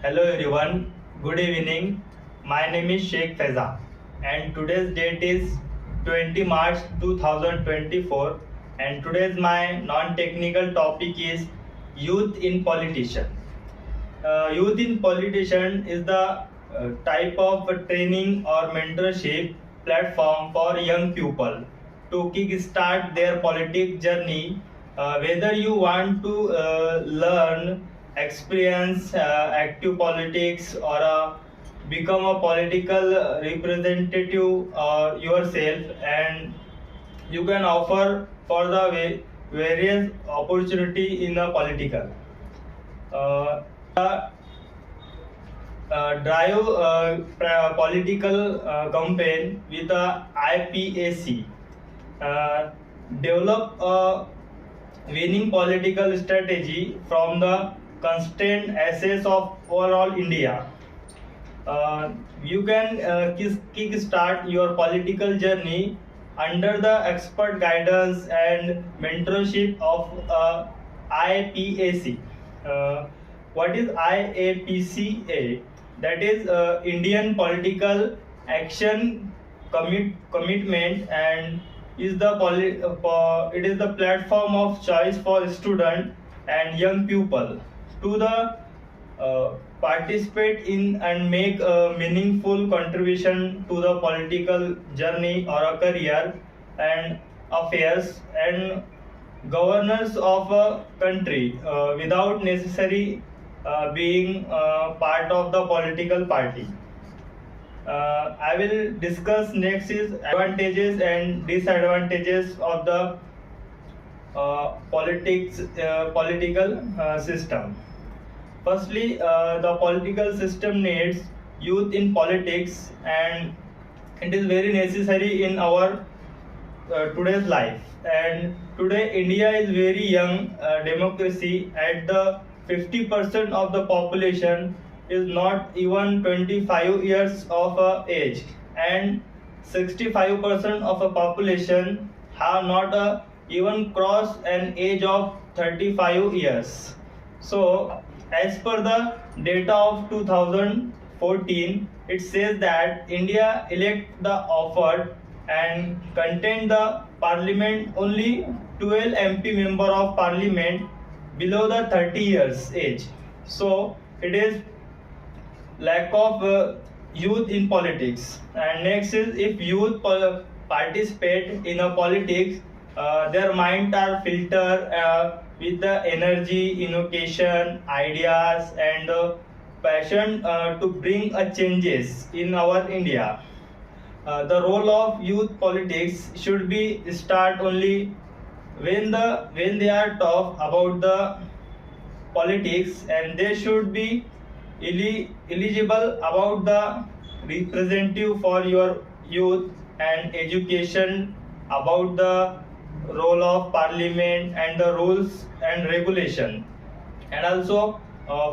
Hello everyone, good evening. My name is Sheikh Feza and today's date is 20 March 2024 and today's my non-technical topic is youth in politician. Youth in politician is the type of training or mentorship platform for young people to kick-start their politic journey. Whether you want to learn, experience active politics, or become a political representative yourself, and you can offer for the various opportunity in the political. Uh, drive political campaign with a IPAC. Uh, Develop a winning political strategy from the constant assets of overall India. You can kick-start your political journey under the expert guidance and mentorship of IPAC. Uh, what is IAPCA? That is Indian Political Action Commitment, and is the it is the platform of choice for student and young people to the participate in and make a meaningful contribution to the political journey or a career and affairs and governance of a country without necessary being part of the political party. I will discuss next is advantages and disadvantages of the political system. Firstly, the political system needs youth in politics, and it is very necessary in our today's life. And today, India is very young democracy. At the 50% of the population is not even 25 years of age, and 65% of a population have not even crossed an age of 35 years. So, as per the data of 2014, it says that India elect the offered and contain the parliament only 12 MP member of parliament below the 30 years age. So it is lack of youth in politics. And next is, if youth participate in a politics, their minds are filtered with the energy, innovation, ideas, and passion to bring a changes in our India. The role of youth politics should be start only when they are taught about the politics, and they should be eligible about the representative for your youth and education about the role of parliament and the rules and regulation, and also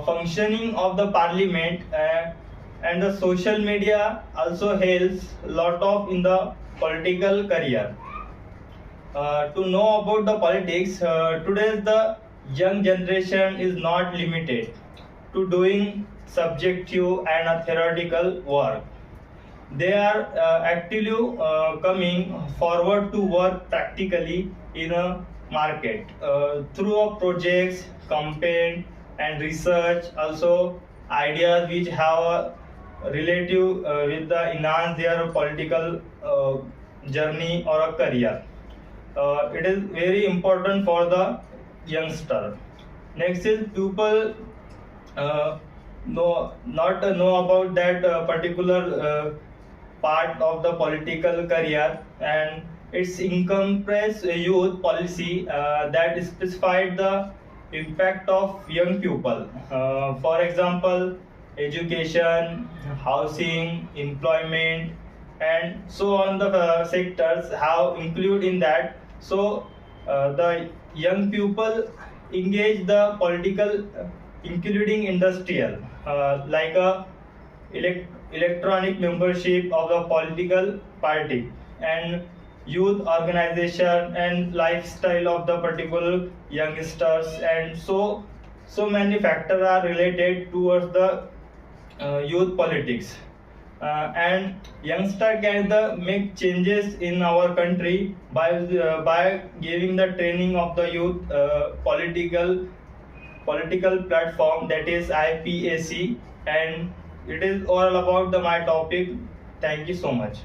functioning of the parliament, and the social media also helps lot of in the political career. To know about the politics, today's the young generation is not limited to doing subjective and theoretical work. They are actively coming forward to work practically in a market through projects, campaign, and research. Also, ideas which have a relative with the enhance their political journey or a career. It is very important for the youngster. Next is people know about that part of the political career, and its encompass youth policy that specified the impact of young people. For example, education, housing, employment, and so on the sectors have include in that. So the young people engage the political, including industrial, like a electronic membership of the political party, and youth organization and lifestyle of the particular youngsters, and so many factors are related towards the youth politics. And youngster can make changes in our country by giving the training of the youth political platform, that is IPAC. And it is all about my topic. Thank you so much.